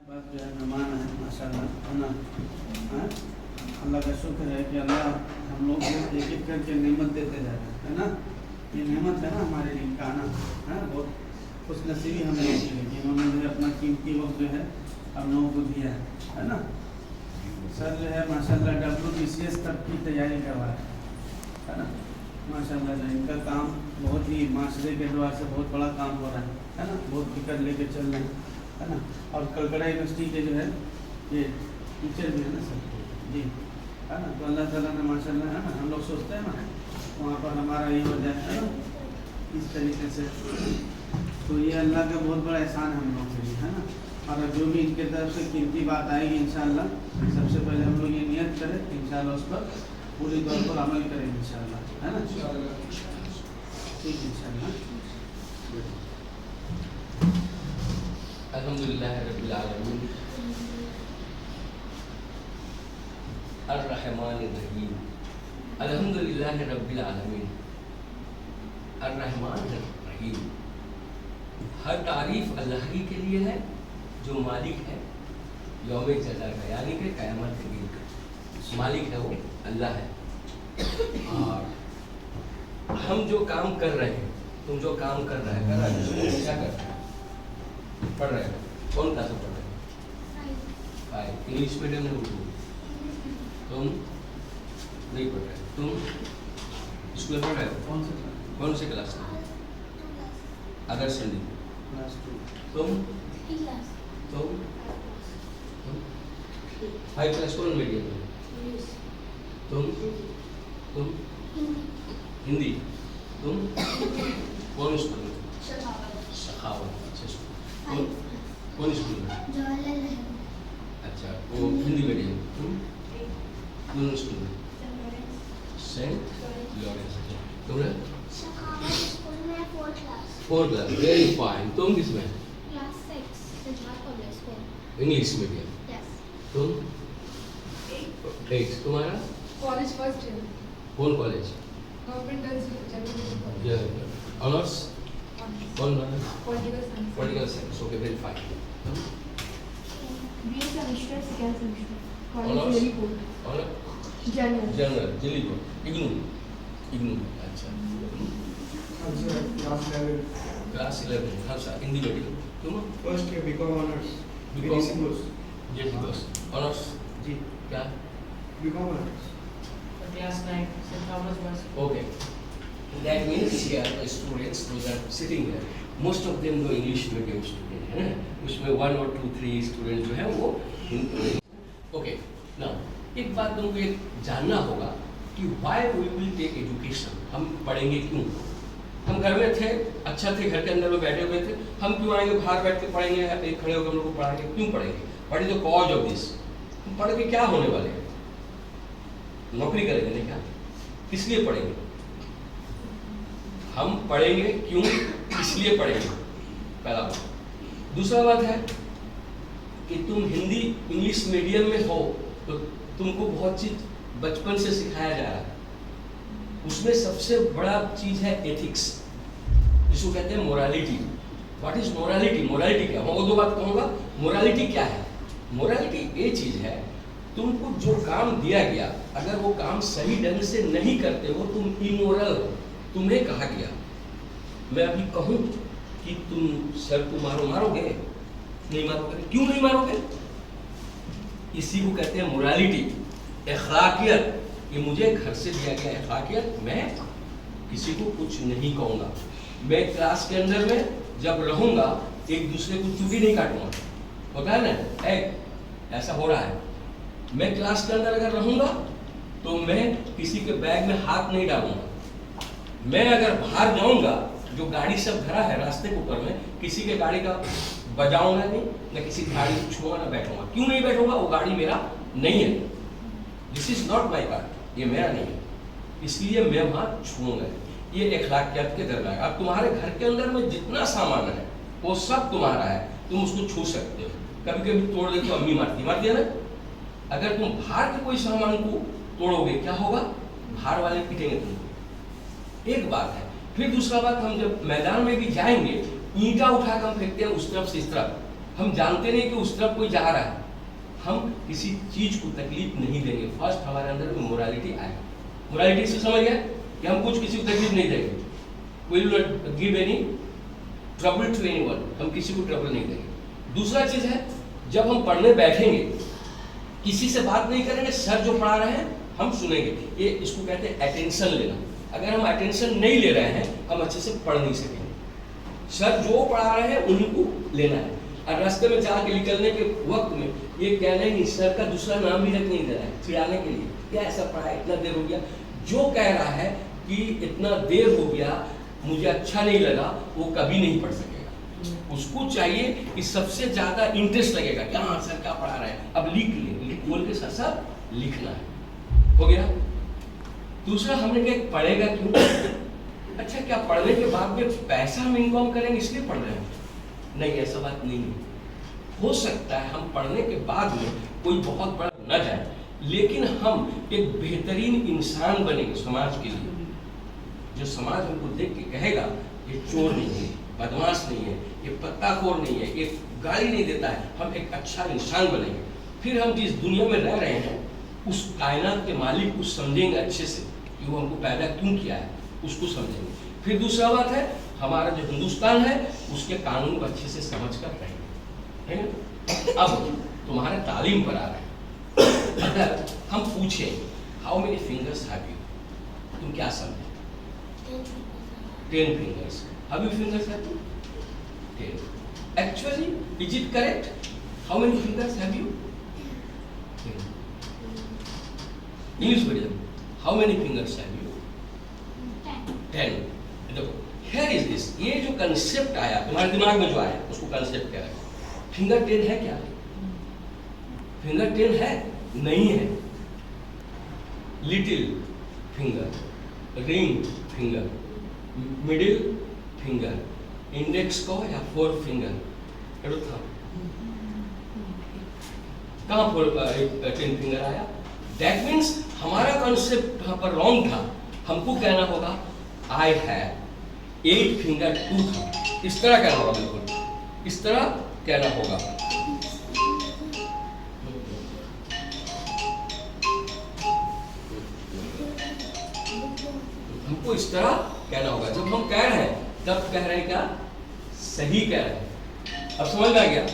बात जो है मेहमान है माशाल्लाह है ना। हाँ? अल्लाह का शुक्र है कि अल्लाह हम लोग को एक एक करके नेमत देते जा रहे हैं, है ना। ये नेमत है ना हमारे लिए का आना है, बहुत खुश नसीबी हम लोग की है कि उन्होंने जो है अपना कीमती वक्त जो है हम लोगों को दिया है ना। सर जो है माशाल्लाह WBCS तक की तैयारी करवा है ना। माशाल्लाह जो इनका काम बहुत ही माशरे के द्वार से बहुत बड़ा काम हो रहा है ना। बहुत फिक्र लेके चल रहे हैं है ना। और कलकत्ता यूनिवर्सिटी के जो है ये टीचर भी है ना सर जी, है ना। तो अल्लाह ताला ने माशाल्लाह है ना, हम लोग सोचते हैं ना वहाँ पर हमारा ये हो जाए है ना इस तरीके से। तो ये अल्लाह का बहुत बड़ा एहसान है हम लोग के लिए, है ना। और जो भी इनके तरफ से कीमती बात आएगी इंशाअल्लाह, सबसे पहले हम लोग ये नियत करें इंशाअल्लाह उस पर पूरी तौर पर अमल करेंगे इंशाअल्लाह, है ना। ठीक इंशाअल्लाह। अल्हम्दुलिल्लाह रब्बिल आलमीन अर्रहमानिर रहीम। अल्हम्दुलिल्लाह रब्बिल आलमीन अर्रहमानिर रहीम। हर तारीफ अल्लाह ही के लिए है जो मालिक है यौम जज़ा का, यानी कि क़यामत के दिन का मालिक है वो अल्लाह है। और हम जो काम कर रहे हैं, तुम जो काम कर रहे हैं क्या कर रहे हैं? पढ़ रहे हो? कौन क्लास में पढ़ रहे हो? 5। इंग्लिश मीडियम में उर्दू? तुम नहीं पढ़ रहे, तुम स्कूल में पढ़ रहे हो? कौन से क्लास में? Other Sunday class 2। तुम 5 क्लास कौन मीडियम में? तुम हिंदी? तुम कौन स्कूल में? सखावत। कौन स्कूल में? अच्छा, वो हिंदी मीडियम। तुम कौन स्कूल में? Saint Lawrence. तुमने 4 क्लास। Very fine. तुम किस में? English medium. तुम 8। तुम्हारा कॉलेज फर्स्ट ईयर, कौन कॉलेज? गवर्नमेंट गर्ल्स ऑनर्स कौन? Political science. Political science. Okay, very fine. BA semester second semester, honours? College Dillipur, honour general Dillipur. IGNOU. अच्छा, क्लास 11। हाँ सर, हिंदी मीडियम। तुम फर्स्ट ईयर बीकॉम ऑनर्स। जी बस honours जी क्या? BCom honours. Class 9 Saint Thomas बस। Okay, that means here the students those are sitting here, most of them do English medium student है ना, उसमें 1 और 2 3 स्टूडेंट जो है वो okay. Now एक बात तुमको एक जानना होगा कि why we will take education, हम पढ़ेंगे क्यों? हम घर में थे, अच्छा थे, घर के अंदर में बैठे हुए थे, हम क्यों आएंगे बाहर बैठ के पढ़ेंगे या एक खड़े होकर हम लोग को पढ़ाएंगे? क्यों पढ़ेंगे? What is the cause of this? हम पढ़ के क्या होने वाले हैं? नौकरी करेंगे नहीं क्या? किस लिए पढ़ेंगे? हम पढ़ेंगे क्यों, इसलिए पढ़ेंगे, पहला बात। दूसरा बात है कि तुम हिंदी इंग्लिश मीडियम में हो तो तुमको बहुत चीज बचपन से सिखाया जा रहा है। उसमें सबसे बड़ा चीज है एथिक्स, जिसको कहते हैं morality. What is morality? Morality क्या? मैं वो 2 बात कहूँगा। मोरालिटी क्या है? मोरालिटी ये चीज है, तुमको जो काम दिया गया अगर वो काम सही ढंग से नहीं करते हो तुम इमोरल हो, तुम्हें कहा गया। मैं अभी कहूँ कि तुम सर को मारोगे? नहीं मारोगे। क्यों नहीं मारोगे? इसी को कहते हैं मोरालिटी, अखलाकियत। ये मुझे घर से दिया गया अखलाकियत, मैं किसी को कुछ नहीं कहूँगा। मैं क्लास के अंदर में जब रहूँगा एक दूसरे को चुटी नहीं काटूंगा, होता है ना, ऐसा हो रहा है। मैं क्लास के अंदर अगर रहूँगा तो मैं किसी के बैग में हाथ नहीं डालूंगा। मैं अगर बाहर जाऊँगा, जो गाड़ी सब भरा है रास्ते के ऊपर में, किसी के गाड़ी का बजाऊंगा नहीं, मैं किसी गाड़ी को छूंगा ना बैठूंगा। क्यों नहीं बैठूंगा? वो गाड़ी मेरा नहीं है, this is not my car, ये मेरा नहीं है, इसलिए मैं वहाँ छूंगा। ये अखलाकियत के दरमियान। अब तुम्हारे घर के अंदर में जितना सामान है वो सब तुम्हारा है, तुम उसको छू सकते हो। कभी कभी तोड़ दे तो अम्मी मारती है ना। अगर तुम बाहर के कोई सामान को तोड़ोगे क्या होगा? बाहर वाले पीटेंगे तुमको। एक बात है। फिर दूसरा बात, हम जब मैदान में भी जाएंगे ईंटा उठाकर हम फेंकते हैं उस तरफ से इस तरफ, हम जानते नहीं कि उस तरफ कोई जा रहा है, हम किसी चीज को तकलीफ नहीं देंगे। फर्स्ट हमारे अंदर में मोरालिटी आएगा। मोरालिटी से समझ गया कि हम कुछ किसी को तकलीफ नहीं देंगे, will not give any trouble to anyone, हम किसी को ट्रबल नहीं देंगे। दूसरा चीज है, जब हम पढ़ने बैठेंगे किसी से बात नहीं करेंगे, सर जो पढ़ा रहे हैं हम सुनेंगे। ये इसको कहते हैं अटेंशन लेना। अगर हम अटेंशन नहीं ले रहे हैं, हम अच्छे से पढ़ नहीं सकेंगे। सर जो पढ़ा रहे हैं उन्हीं को लेना है। और रास्ते में जाके निकलने के वक्त में ये कहना नहीं, सर का दूसरा नाम भी रख नहीं देना है चिढ़ाने के लिए, क्या ऐसा पढ़ा है, इतना देर हो गया। जो कह रहा है कि इतना देर हो गया, मुझे अच्छा नहीं लगा, वो कभी नहीं पढ़ सकेगा। उसको चाहिए कि सबसे ज्यादा इंटरेस्ट लगेगा कि हाँ सर क्या पढ़ा रहे हैं, अब लिख ले, बोल के सर लिखना है। हो गया। दूसरा हमने क्या, पढ़ेगा क्यों? अच्छा, क्या पढ़ने के बाद में पैसा हम इनकम करेंगे इसलिए पढ़ रहे हैं? नहीं, ऐसा बात नहीं है। हो सकता है हम पढ़ने के बाद में कोई बहुत बड़ा न जाए, लेकिन हम एक बेहतरीन इंसान बनेंगे समाज के लिए। जो समाज हमको देख के कहेगा ये चोर नहीं है, बदमाश नहीं है, ये पत्ताखोर नहीं है, ये गाली नहीं देता है, हम एक अच्छा इंसान बनेंगे। फिर हम जिस दुनिया में रह रहे हैं उस कायनात के मालिक को समझेंगे अच्छे से कि वो हमको पैदा क्यों किया है, उसको समझेंगे। फिर दूसरा बात है, हमारा जो हिंदुस्तान है उसके कानून को अच्छे से समझ कर रहेंगे, है ना? अब तुम्हारे तालीम पर आ रहे हैं, अगर हम पूछे how many fingers have you, तुम क्या समझे? 10 fingers. How many fingers have you? 10. Actually, is it correct? How many fingers have you? 10. English medium. How many fingers have you? 10. देखो, here is this. ये जो concept आया तुम्हारे दिमाग में जो आया उसको concept क्या है? Finger 10 है क्या? Finger 10 है? नहीं है। Little finger, ring finger, middle finger, index को या 4 फिंगर, था कहाँ 10 फिंगर आया? दैट मीन्स हमारा कॉन्सेप्ट यहाँ पर रॉन्ग था। हमको कहना होगा आई हैव 8 फिंगर 2 था, इस तरह कहना होगा, बिल्कुल इस तरह कहना होगा। हमको इस तरह कहना होगा। जब हम कह रहे हैं तब कह रहे हैं क्या? सही कह रहे हैं। अब समझ में आ गया?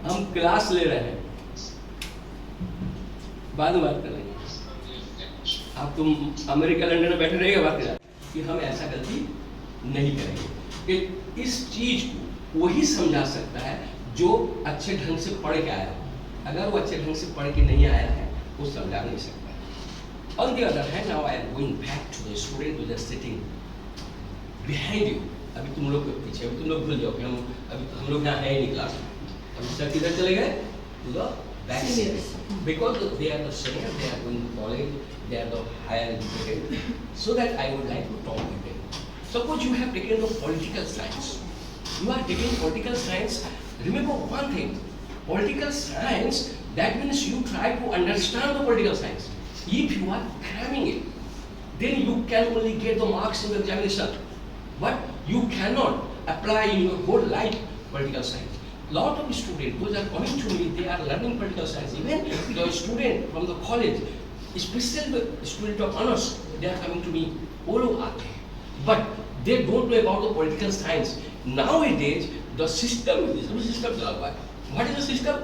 हम क्लास ले रहे हैं, बाद में बात करेंगे। आप तुम अमेरिका लंदन में बैठे रहेगा, बात करें कि हम ऐसा गलती नहीं करेंगे। कि इस चीज को वही समझा सकता है जो अच्छे ढंग से पढ़ के आया हो। अगर वो अच्छे ढंग से पढ़ के नहीं आया है वो समझा नहीं सकता। On the other hand, now I am going back to the student who is sitting behind you. अभी तुम लोग के पीछे, अभी तुम लोग भूल जाओ कि हम लोग यहाँ है ही नहीं क्लास में। अभी सर किधर चले गए? To the back seat. Because they are the senior, they are going to college, they are the higher educated. So that I would like to talk with them. Suppose you have taken the political science. You are taking political science. Remember one thing, political science, that means you try to understand the political science. If you are cramming it, then you can only get the marks in the examination. But you cannot apply in your whole life political science. Lot of students, those are coming to me, they are learning political science. Even the student from the college, especially the student of honors, they are coming to me, वो लोग आते हैं. But they don't know about the political science. Nowadays, the system is this. System चला हुआ है. What is the system?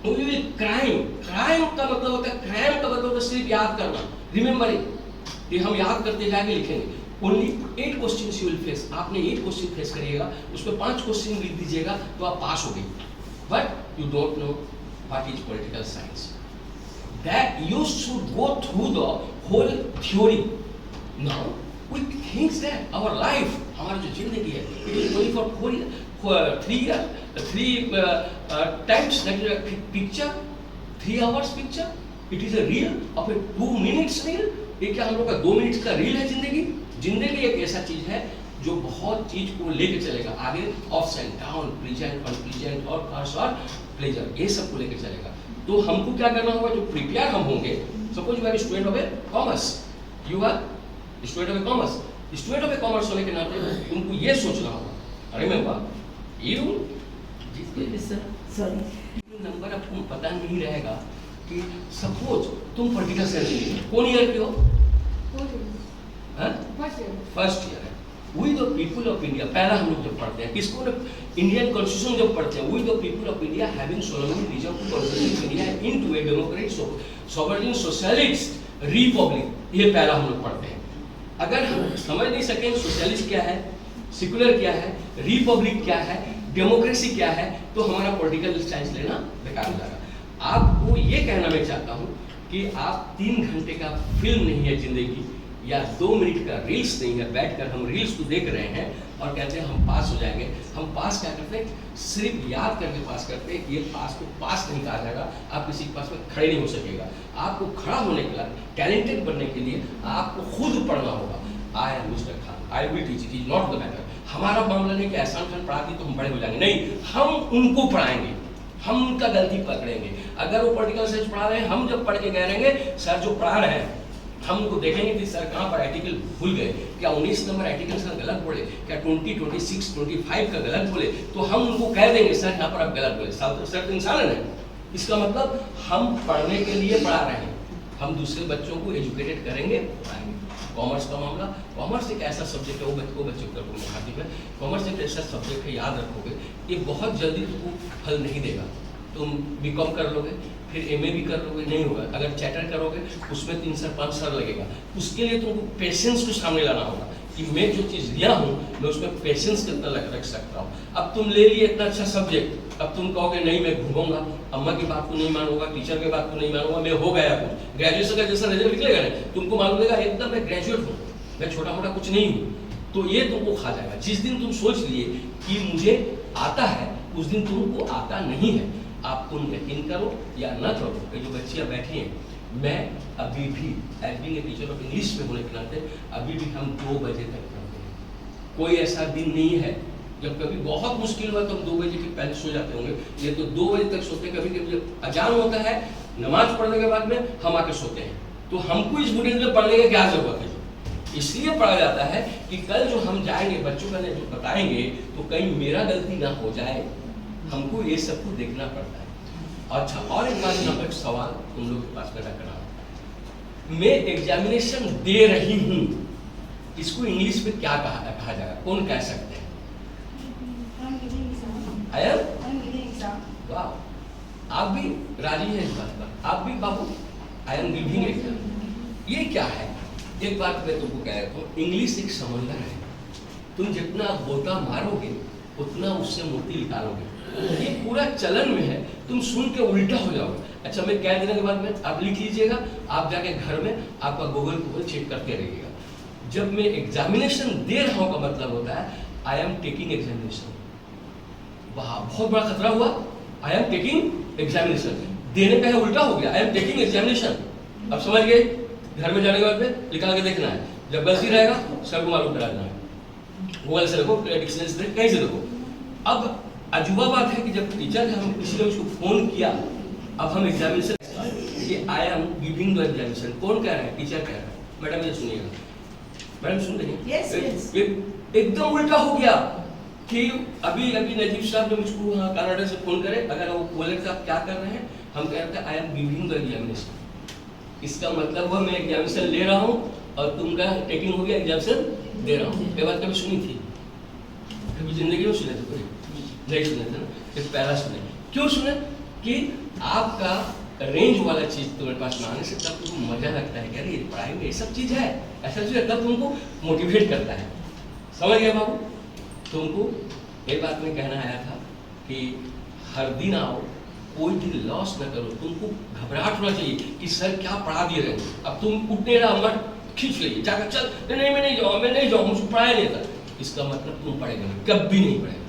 Only crime. Crime का मतलब होता है, crime का मतलब होता है सिर्फ याद करना, remembering. कि हम याद करते जाके लिखेंगे. Only 8 questions you will face. आपने 8 question face करिएगा, उसमें 5 question लिख दीजिएगा तो आप पास हो गए. But you don't know what is political science. That you should go through the whole theory. Now we think that our life, हमारा जो जिंदगी है, it is only for 3 years, 3 times that is a picture, 3 hours picture. It is a reel of a 2 minutes reel. ये क्या हम लोग का 2 minute का रील है जिंदगी? जिंदगी एक ऐसा चीज है जो बहुत चीज को लेके चलेगा आगे, ups and down, pleasant, unpleasant और कर्स और प्लेजर, ये सब को लेके चलेगा। तो हमको क्या करना होगा? जो प्रिपेयर हम होंगे suppose you are student of a commerce, you are student of a commerce, student of a commerce होने के नाते तुमको ये सोचना होगा, रिमेंबर यू नंबर आपको पता नहीं रहेगा कि सपोज तुम पॉलिटिकल साइंस कौन ईयर के हो? फर्स्ट ईयर है। We the people of India, पहला हम लोग जब पढ़ते हैं किसको, इंडियन कॉन्स्टिट्यूशन जब पढ़ते हैं, we the people of India having solemnly reserve to constitution India into a democratic sovereign socialist republic, ये पहला हम लोग पढ़ते हैं। अगर हम समझ नहीं सकें सोशलिस्ट क्या है, सेकुलर क्या है, रिपब्लिक क्या है, डेमोक्रेसी क्या है, तो हमारा पॉलिटिकल साइंस लेना बेकार हो जाएगा। आपको ये कहना मैं चाहता हूँ कि आप 3 घंटे का फिल्म नहीं है जिंदगी, या 2 मिनट का रील्स नहीं है, बैठकर हम रील्स को देख रहे हैं और कहते हैं हम पास हो जाएंगे। हम पास क्या करते हैं, सिर्फ याद करके पास करते हैं। ये पास को पास नहीं कहा जाएगा, आप किसी के पास में खड़े नहीं हो सकेगा। आपको खड़ा होने के लिए, टैलेंटेड बनने के लिए आपको खुद पढ़ना होगा। I am mister Khan, I will teach, it is not the matter. हमारा मामला नहीं कि एहसान खान पढ़ा दी तो हम बड़े हो जाएंगे, नहीं, हम उनको पढ़ाएंगे, हम उनका गलती पकड़ेंगे। अगर वो पॉलिटिकल साइंस पढ़ा रहे हैं, हम जब पढ़ के गए रहेंगे, सर जो पढ़ा रहे हैं हम उनको देखेंगे कि सर कहाँ पर आर्टिकल भूल गए, क्या 19 नंबर आर्टिकल सर गलत बोले, क्या 20, 26, 25 का गलत बोले, तो हम उनको कह देंगे सर यहाँ पर आप गलत बोले। सर तो इंसान है। इसका मतलब हम पढ़ने के लिए पढ़ा रहे हैं, हम दूसरे बच्चों को एजुकेटेड करेंगे, पढ़ाएंगे। कॉमर्स का मामला, कॉमर्स एक ऐसा सब्जेक्ट है, वो बच्चों को खाती है, कॉमर्स एक ऐसा सब्जेक्ट है, याद रखोगे ये बहुत जल्दी तुमको फल नहीं देगा। तुम बीकॉम कर लोगे, फिर एमए भी कर लोगे, नहीं होगा। अगर चैटर करोगे उसमें 3 साल 5 साल लगेगा। उसके लिए तुमको पेशेंस को सामने लाना होगा कि मैं जो चीज़ लिया हूँ मैं उसमें पेशेंस कितना रख सकता हूँ। अब तुम ले लिए इतना अच्छा सब्जेक्ट, अब तुम कहोगे नहीं मैं घूमूंगा, अम्मा की बात को नहीं मानूंगा, टीचर की बात को नहीं मानूंगा, मैं हो गया कुछ, ग्रेजुएशन का जैसा रिजल्ट निकलेगा ना तुमको मालूम देगा एकदम मैं ग्रेजुएट हूँ, मैं छोटा मोटा कुछ नहीं हूँ, तो ये तुमको खा जाएगा। जिस दिन तुम सोच लिए कि मुझे आता है, उस दिन तुमको आता नहीं है। आप तुम यकीन करो या न करो, ये जो बच्चियाँ बैठी हैं, मैं अभी भी as being a teacher of English में होने के नाते अभी भी हम 2 बजे तक पढ़ते हैं। कोई ऐसा दिन नहीं है जब कभी बहुत मुश्किल हुआ तो हम 2 बजे के पहले सो जाते होंगे, ये तो 2 बजे तक सोते। कभी कभी जब अजान होता है नमाज पढ़ने के बाद में हम आके सोते हैं, तो हमको इस बुढ़े में पढ़ने की क्या जरूरत है? इसलिए पढ़ा जाता है कि कल जो हम जाएंगे बच्चों का जो बताएंगे तो कहीं मेरा गलती ना हो जाए, हमको ये सब कुछ देखना पड़ता है। अच्छा, और एक बात यहाँ पर सवाल तुम लोग के पास में रखना, मैं एग्जामिनेशन दे रही हूँ, इसको इंग्लिश में क्या कहा जाएगा, कौन कह सकते हैं? वाह, आप भी राजी हैं इस बात पर, आप भी बाबू आई एम गिविंग एग्जाम। ये क्या है? एक बात मैं तुमको कह रहा हूँ, इंग्लिश एक समंदर है, तुम जितना गोता मारोगे उतना उससे मोती निकालोगे। ये पूरा चलन में है, तुम सुन के उल्टा हो जाओगे। अच्छा, मैं कह देने के बाद में आप लिख लीजिएगा, आप जाके घर में आपका गूगल चेक करते रहिएगा। जब मैं एग्जामिनेशन दे रहा हूँ का मतलब होता है आई एम टेकिंग एग्जामिनेशन। वाह, बहुत बड़ा खतरा हुआ। आई एम टेकिंग एग्जामिनेशन, देने का है उल्टा हो गया, आई एम टेकिंग एग्जामिनेशन। अब समझ गए? घर में जाने के बाद में निकाल के देखना है, जब गलती रहेगा सर को मालूम करा देना है, गूगल से देखो, डिक्शनरी से कहीं से देखो। अब अजूबा बात है कि जब टीचर ने हम किसी ने उसको फोन किया, अब हम एग्जामिनेशन कि I am giving the examination, कौन कह रहा है? टीचर कह रहा है। मैडम ये सुनिएगा, मैडम सुन रही हैं? एकदम उल्टा हो गया कि अभी नजीब साहब ने मुझको वहाँ कनाडा से फोन करे, अगर वो बोले कि आप क्या कर रहे हैं, हम कह रहे थे I am giving the examination. इसका मतलब हुआ मैं एग्जामिनेशन ले रहा हूँ और तुम का टेकिंग हो गया, एग्जामिनेशन दे रहा हूँ। ये बात कभी सुनी थी? कभी जिंदगी में सुने थे? कोई नहीं सुने थे ना, एक पहला सुने। क्यों सुने? कि आपका रेंज वाला चीज तुम्हारे पास में आने से तब तुमको मजा लगता है कि अरे पढ़ाई में ये सब चीज है, ऐसा चीज है, तब तुमको मोटिवेट करता है। समझ गया बाबू? तुमको ये बात में कहना आया था कि हर दिन आओ, कोई दिन लॉस न करो। तुमको घबराहट होना चाहिए कि सर क्या पढ़ा दिए रहे, अब तुम उठने रहा मत खींच लीजिए जाकर, चल नहीं मैं नहीं जाऊँ, मुझको पढ़ाया नहीं था। इसका मतलब तुम पढ़ेगा नहीं, कभी नहीं पढ़ेगा।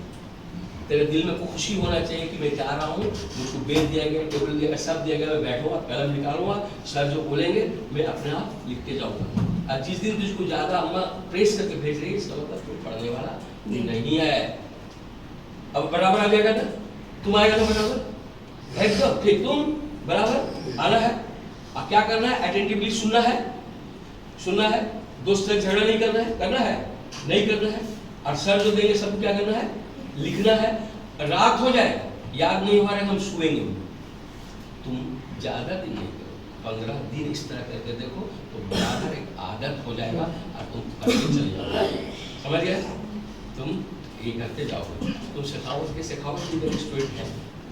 तेरे दिल में को खुशी होना चाहिए कि मैं जा रहा हूँ, मुझको बेंच दिया गया, टेबल दिया गया, सब दिया गया, मैं बैठूंगा, कलम निकालूंगा, सर जो बोलेंगे मैं अपने आप लिखते जाऊँगा। और जिस दिन तुझको ज़्यादा अम्मा प्रेस करके भेज रही है, इसका मतलब तुम पढ़ने वाला नहीं है। अब बराबर आ जाएगा ना, तुम आएगा ना बराबर एकदम, फिर तुम बराबर आना है। अब क्या करना है? अटेंटिवली सुनना है, सुनना है, दोस्त से झगड़ा नहीं करना है, करना है नहीं करना है, और सर जो देंगे सबको क्या करना है? लिखना है। रात हो जाए, याद नहीं हो रहा, हम सोएंगे। तुम ज्यादा दिन नहीं करो, 15 दिन इस तरह करके देखो तो बराबर एक आदत हो जाएगा और तुम करके चले जाओगे। समझ गए? तुम ये करते जाओगे। तुम शेखावत की स्टूडेंट है,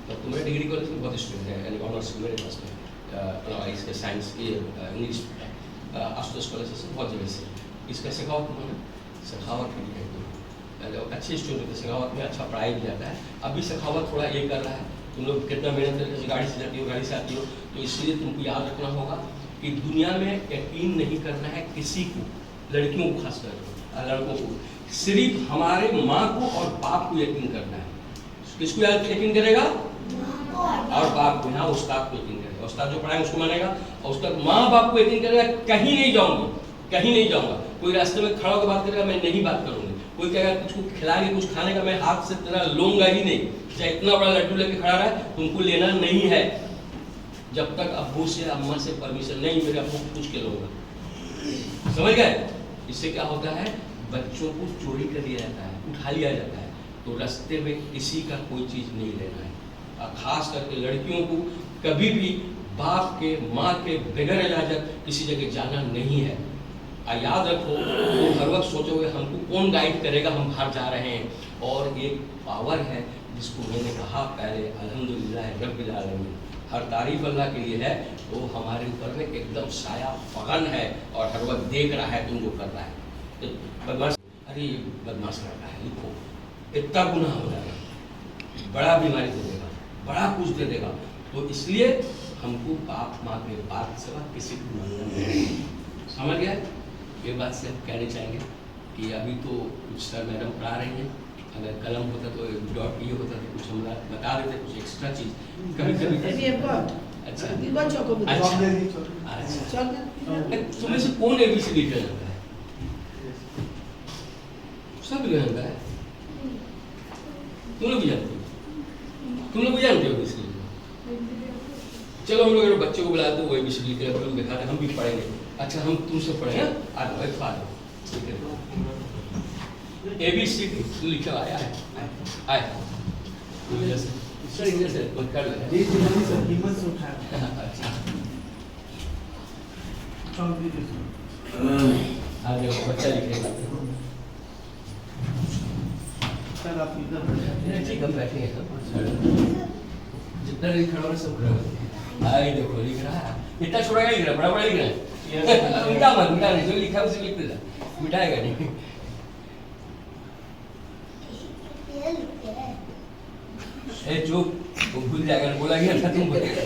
तो तुम्हारे डिग्री कॉलेज में बहुत स्टूडेंट है, यानी ऑनर्स मेरे पास में इसके साइंस की इंग्लिश आशुतोष कॉलेज से बहुत जगह से इसका शेखावत शेखावत के लिए अच्छे स्टूडेंट है। शेखावत में अच्छा पढ़ाई भी जाता है। अभी शेखावत थोड़ा ये कर रहा है, तुम लोग कितना मेहनत करके गाड़ी से जाती हो, गाड़ी से आती हो, तो इसलिए तुमको याद रखना होगा कि दुनिया में यकीन नहीं करना है किसी को, लड़कियों को खासकर, लड़कों को, सिर्फ हमारे माँ को और बाप को यकीन करना है। किसको यकीन करेगा? और बाप को, यहाँ उस्ताद को यकीन करेगा, उस्ताद जो पढ़ाएंगे उसको मानेगा, और उस्ताद माँ बाप को यकीन करेगा। कहीं नहीं जाऊंगी, कहीं नहीं जाऊंगा। कोई रास्ते में खड़ा होकर बात करेगा, मैं नहीं बात करूंगी। कोई कहेगा कुछ खिलाएंगे, कुछ खाने का, मैं हाथ से तेरा लूंगा ही नहीं। चाहे इतना बड़ा लड्डू लेके खड़ा रहा है, तुमको लेना नहीं है जब तक अब्बू से अम्मा से परमिशन नहीं, मेरे अब्बू को पूछ के लूंगा। समझ गए? इससे क्या होता है? बच्चों को चोरी कर लिया जाता है, उठा लिया जाता है, तो रास्ते में किसी का कोई चीज नहीं लेना है। और खास करके लड़कियों को कभी भी बाप के, माँ के बगैर इजाजत किसी जगह जाना नहीं है। और याद रखो, तो हर वक्त सोचोगे हमको कौन गाइड करेगा, हम बाहर जा रहे हैं। और एक पावर है जिसको मैंने कहा पहले, अल्हम्दुलिल्लाह रब्बिल आलमीन, हर तारीफ अल्लाह के लिए है। तो हमारे ऊपर में एकदम साया फगन है और हर वक्त देख रहा है तुम जो कर रहा है। तो बदमाश, अरे बदमाश करता है, लिखो, इतना गुनाह हो जाएगा, बड़ा बीमारी दे देगा, बड़ा कुछ दे देगा। तो इसलिए हमको बाप माँ के बात से किसी को मानना नहीं। समझ गया? ये बात से हम कहना चाहेंगे कि अभी तो कुछ सर मैडम पढ़ा रही हैं, अगर कलम होता तो डॉट ये होता तो कुछ हम बता देते, कुछ एक्स्ट्रा चीज कभी कभी। अच्छा, तुम्हें से कौन एबीसीडी लिखा जाता है? सब लिखा जाता है। तुम लोग भी जानते हो, तुम लोग भी जानते हो एबीसीडी। चलो हम लोग बच्चे को बुलाते हो, वो एबीसीडी लिख रहे, दिखाते, हम भी पढ़ेंगे। अच्छा, हम तुमसे पढ़े हैं, आ जाओ, एक फाड़ ABCD लिखा आया है, आया सर, इंग्लिश से कर ले। जी जी सर, कीमत से उठाया। अच्छा, आ जाओ, बच्चा लिखेगा। सर आप इधर बैठे, ठीक, हम बैठेंगे सब, जितना लिख रहा है सब खड़ा। आई देखो लिख रहा है, इतना छोटा क्या लिख रहा है, बड़ा बड़ा लिख रहा है। मिटा मत, मिटा नहीं, जो लिखा है उसे लिख देना, मिटाएगा नहीं। जो भूल जाएगा, बोला गया था तुम बोलेगा।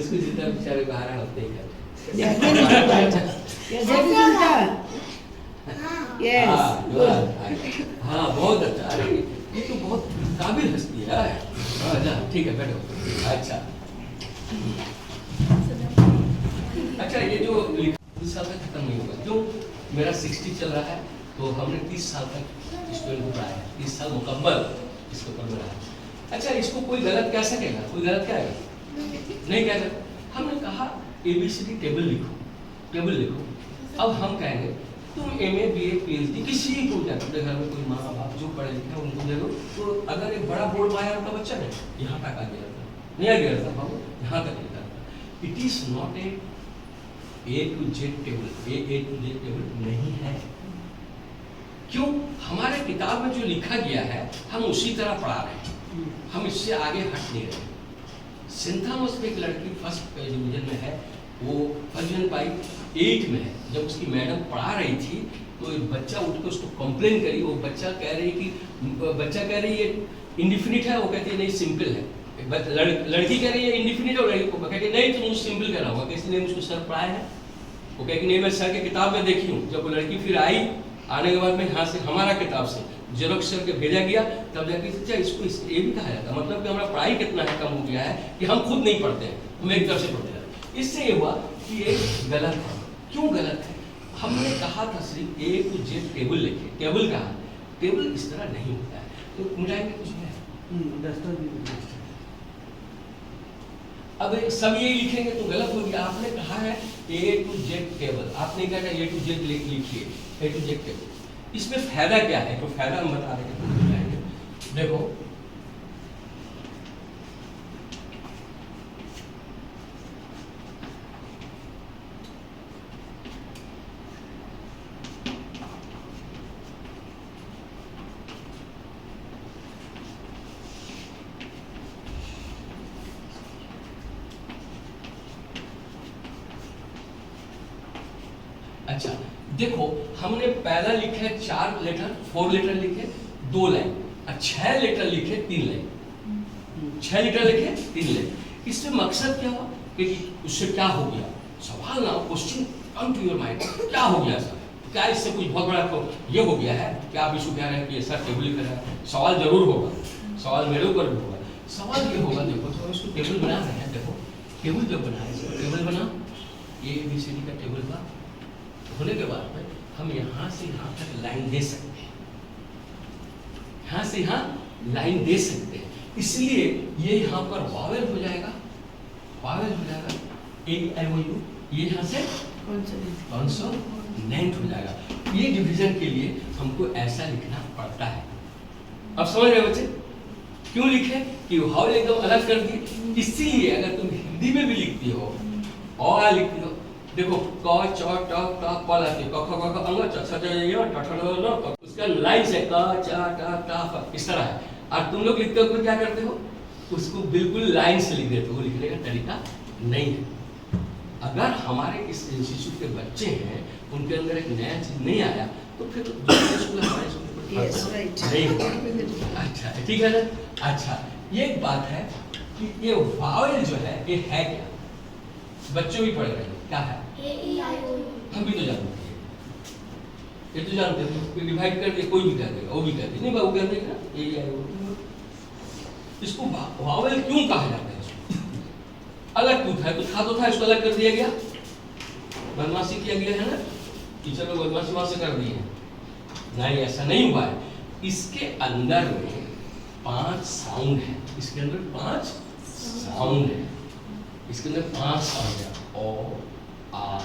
उसको जितना बेचारे बाहर होते ही हाँ, बहुत अच्छा। अरे ये तो बहुत काबिल हस्ती है। ठीक है, बैठो। अच्छा अच्छा, ये जो 30 साल तक खत्म नहीं होगा, क्यों? मेरा 60 चल रहा है, तो हमने 30 साल तक स्टूडेंट को पढ़ाया है, 30 साल मुकम्मल इसके ऊपर में रहा। अच्छा, इसको कोई गलत कह सकेगा? कोई गलत कहेगा? नहीं कह सकता। हमने कहा ABCD टेबल लिखो, टेबल लिखो। अब हम कहेंगे तुम MA BA PhD किसी को जाकर अपने घर में कोई माँ बाप जो पढ़े लिखे हैं उनको दे दो, तो अगर एक बड़ा बोर्ड माया का बच्चा है यहाँ तक आ गया था, नहीं आ गया था बाबू, यहाँ तक लिखा था। It is not A to Z table, A to Z table नहीं है। क्यों? हमारे किताब में जो लिखा गया है हम उसी तरह पढ़ा रहे हैं, हम इससे आगे हट नहीं रहे। सेंट थॉमस में एक लड़की फर्स्ट डिवीजन में है, वो फर्स्ट डिवीजन पाई 8 में है। जब उसकी मैडम पढ़ा रही थी तो एक बच्चा उठ के उसको कंप्लेन करी। वो बच्चा कह रही है इंडिफिनिट है, वो कहती है नहीं सिंपल है। लड़की कह रही है इंडिफिनिट है, लड़की को कहती है नहीं तुम सिंपल कह रहा होगा, किसी ने मुझको सर पढ़ाया है। वो कहेगी नहीं मैं सर की किताब में देखी हूँ। जब वो लड़की फिर आई, आने के बाद में यहाँ से हमारा किताब से जेरोक्स करके भेजा गया, तब जाके अच्छा इसको ये भी कहा जाता, मतलब कि हमारा पढ़ाई कितना है कम हो गया है कि हम खुद नहीं पढ़ते हैं, हम एक तरफ से पढ़ते हैं। इससे ये हुआ कि ये गलत है। क्यों गलत है? हमने कहा था सिर्फ A to Z टेबल लिखे, टेबल कहा, टेबल इस तरह नहीं होता है। तो मिटाएंगे कुछ है अब सब ये लिखेंगे तो गलत हो गया। आपने कहा है A to Z टेबल, आपने कहा A to Z लिखिए, A to Z टेबल। इसमें फायदा क्या है? तो फायदा हम बता रहे हैं, देखो अच्छा देखो, हमने पहला लिखा है 4 लेटर, 4 लेटर लिखे 2 लाइन, और 6 लेटर लिखे 3 लाइन। 6 लेटर लिखे 3 लाइन। इसमें मकसद क्या हुआ कि उससे क्या हो गया? सवाल ना, question come to your mind, क्या हो गया सर? क्या इससे कुछ बहुत बड़ा तो ये हो गया है? क्या आप इसको कह रहे हैं कि सर टेबल लिख रहा है? सवाल जरूर होगा, सवाल मेरे ऊपर भी होगा। सवाल ये होगा, देखो तो इसको टेबल बना रहे हैं, देखो टेबल जब बनाए, टेबल बना ABCD का टेबल का होने के बाद में हम यहाँ से यहाँ तक लाइन दे सकते हैं, यहाँ से यहाँ लाइन दे सकते हैं। इसलिए ये यहाँ पर वावेल हो जाएगा, वावेल हो जाएगा AIOU, ये यहाँ से कॉन्सोनेंट हो जाएगा। ये डिवीजन के लिए हमको ऐसा लिखना पड़ता है। अब समझ रहे बच्चे क्यों लिखे कि वावेल एकदम अलग कर दिए? इसीलिए अगर तुम हिंदी में भी लिखती हो और लिखती हो, देखो क च ट ट प लाती है, क ख ग घ अंग च छ ज य ट ठ ल ल, उसका लाइन से क च ट ट फ इस तरह है। और तुम लोग लिखते हो तो क्या करते हो? उसको बिल्कुल लाइन से लिख देते हो, वो लिखने का तरीका नहीं है। अगर हमारे इस इंस्टीट्यूट के बच्चे हैं, उनके अंदर एक नया चीज नहीं आया तो फिर दूसरे स्कूल हमारे स्कूल नहीं। अच्छा ठीक है ना? अच्छा ये एक बात है कि ये वावेल जो है ये है क्या? बच्चों भी पढ़ रहे हैं, क्या है? हम भी तो जानते हैं, ये तो जानते हैं। डिवाइड कर दे, कोई भी कर देगा, वो भी कर देगा, नहीं बाबू कर देगा AIOU। इसको वावेल क्यों कहा जाता है? अलग क्यों था? कुछ था तो था, इसको अलग कर दिया गया, बदमाशी किया गया है ना, टीचर लोग बदमाशी वहां से कर दी है। नहीं, ऐसा नहीं हुआ है। इसके अंदर में 5 साउंड है, इसके अंदर 5 साउंड है, इसके अंदर 5 साउंड है, ओ आ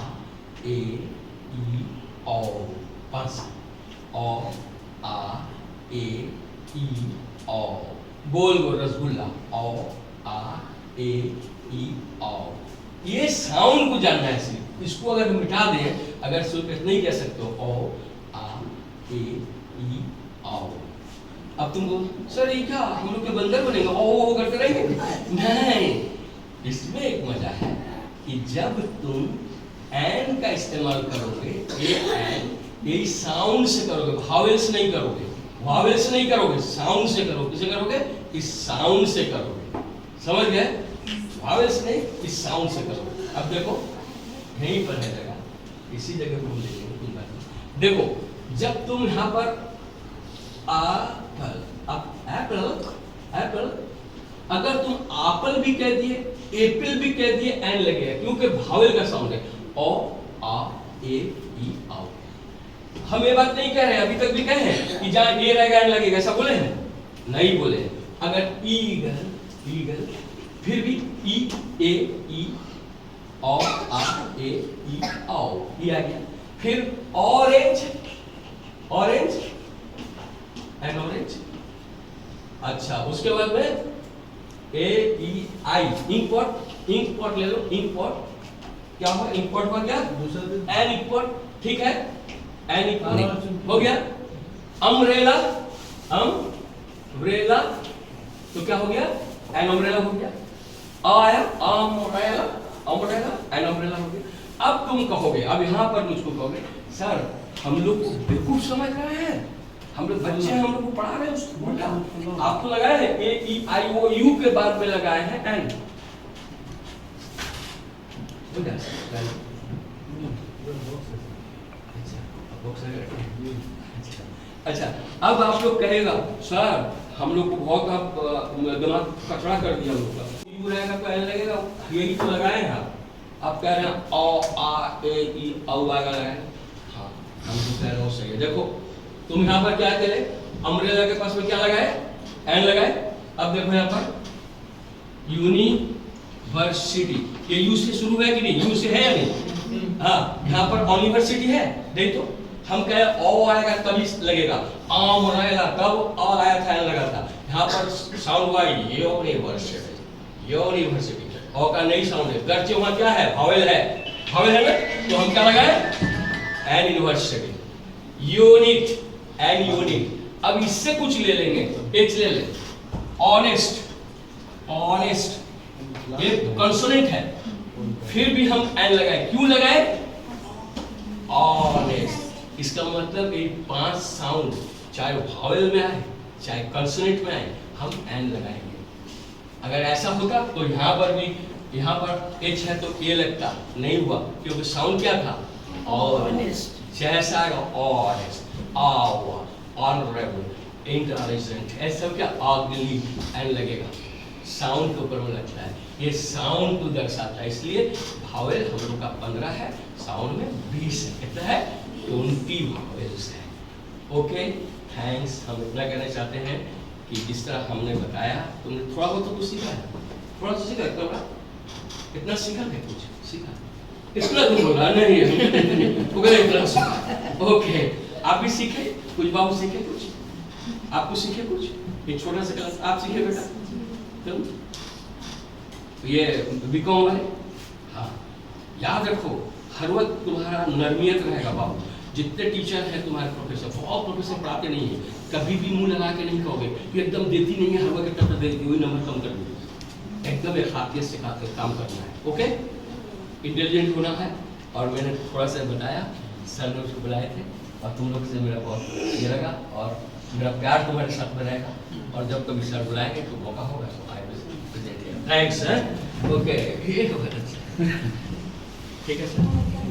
ए ई औ, 5 ओ आ ए ई औ, गोल गोल रसगुल्ला, ओ आ ए ई औ। ये साउंड को जानना है सिर्फ, इसको अगर मिटा दें, अगर सिर्फ नहीं कह सकते हो ओ आ ए ई औ। अब तुमको सर ये क्या हम लोग के बंदर बनेंगे, ओ करते रहेंगे? नहीं, इसमें एक मजा है कि जब तुम एन का इस्तेमाल करोगे, ये एन, ये साउंड से करोगे, वावेल से नहीं करोगे, वावेल से नहीं करोगे, साउंड से करोगे। किसे करोगे? इस साउंड से करोगे, समझ गए? वावेल से नहीं, इस साउंड से करोगे। अब देखो यहीं पर है जगह, इसी जगह पर हम देखेंगे कोई बात नहीं। देखो जब तुम यहाँ पर एप्पल, एप्पल एप्पल, अगर तुम एप्पल भी कह दिए, एप्पल भी कह दिए, एन लगेगा, क्योंकि वावेल का साउंड है, ओ आ ए ई आओ। हम ये बात नहीं कह रहे, अभी तक भी कहे हैं कि जहां ए रहेगा एन लगेगा, ऐसा बोले हैं? नहीं बोले। अगर ईगल, ईगल, फिर भी ई ए ई ओ आ ए ई आओ, ये आ गया। फिर ऑरेंज, ऑरेंज एन ऑरेंज। अच्छा उसके बाद में ए ई आई, इंक पॉट, इंक पॉट ले लो, इंक पॉट क्या हुआ? इंक पॉट हुआ क्या? एन इंक पॉट, ठीक है, एन इंक पॉट हो गया। अम्ब्रेला, अम्ब्रेला, तो क्या हो गया? एन अम्ब्रेला हो गया। आया अम्ब्रेला, अम्ब्रेला एंड अम्ब्रेला हो गया। अब तुम कहोगे, अब यहाँ पर मुझको कहोगे सर हम लोग को बेवकूफ समझ रहे हैं, हम लोग बच्चे हैं, हम लोग को पढ़ा रहे हैं उसको उल्टा। आप तो लगाए हैं ए ई आई ओ यू के बाद में लगाए हैं एंड। अच्छा अब आप लोग कहेगा सर हम लोग को बहुत आप दिमाग कचरा कर दिया हम लोग का, यू रहेगा तो एन लगेगा, यही तो लगाए हैं आप कह रहे हैं अ आ ए ई औ आएगा लगाए। हाँ हम तो कह रहे हो सही है। देखो तुम यहाँ पर क्या करे, अम्ब्रेला के पास में क्या लगाए, एन लगाए। अब देखो यहाँ पर यूनिवर्सिटी, ये यू से शुरू है कि नहीं, यू से है या नहीं? हाँ यहाँ पर यूनिवर्सिटी है, देख तो हम कहे ओ आएगा तभी लगेगा, आम रहेगा तब आ आया था लगा था। यहाँ पर साउंड हुआ यूनिवर्सिटी, यूनिवर्सिटी ओ का नहीं साउंड है, गर्चे वहाँ क्या है, वावेल है, वावेल है ना, तो हम क्या लगाए an university, unit an unit. अब इससे कुछ ले लेंगे, एच ले लें, ऑनेस्ट, ऑनेस्ट ये कंसोनेंट है, फिर भी हम एन लगाए, क्यों लगाए ऑनेस्ट। इसका मतलब ये 5 साउंड चाहे वावेल में आए चाहे कंसोनेंट में आए हम एन लगाएंगे। अगर ऐसा होता तो यहाँ पर भी, यहाँ पर एच है तो ए लगता, नहीं हुआ क्योंकि साउंड क्या था ऑनेस्ट, जैसा ऑनेस्ट आवा ऑनरेबल इंटेलिजेंट ऐसा क्या अगली एन लगेगा, साउंड के ऊपर में लगता है, ये साउंड को दर्शाता है। इसलिए वावेल हम लोग का 15 है, साउंड में 20 है, कितना है 20 वावेल्स है। Okay thanks. हम इतना कहना चाहते हैं कि जिस तरह हमने बताया तुमने थोड़ा बहुत तो कुछ सीखा है, थोड़ा सा सीखा, इतना सीखा है, कुछ सीखा इतना तुम बोला नहीं इतना सीखा। ओके आप भी सीखे कुछ, बाबू सीखे कुछ, आपको सीखे कुछ, ये छोटा सा क्लास आप सीखे बेटा तुम, ये बीकॉम वाले। हाँ याद रखो हर वक्त तुम्हारा नरमियत रहेगा बाबू, जितने टीचर हैं तुम्हारे प्रोफेसर, बहुत प्रोफेसर पढ़ाते नहीं है, कभी भी मुंह लगा के नहीं कहोगे कि एकदम देती नहीं है हर वक्त इतना देती, वही नंबर कम कर देती, एकदम एहतियात से काम करना है। ओके इंटेलिजेंट होना है। और मैंने थोड़ा सा बताया, सर लोग से बुलाए थे और तुम लोग से मेरा बहुत ये लगा और मेरा प्यार तुम्हारे साथ में रहेगा, और जब कभी सर बुलाएंगे तो मौका होगा तो I will. Thanks sir. Okay ये तो ठीक है सर।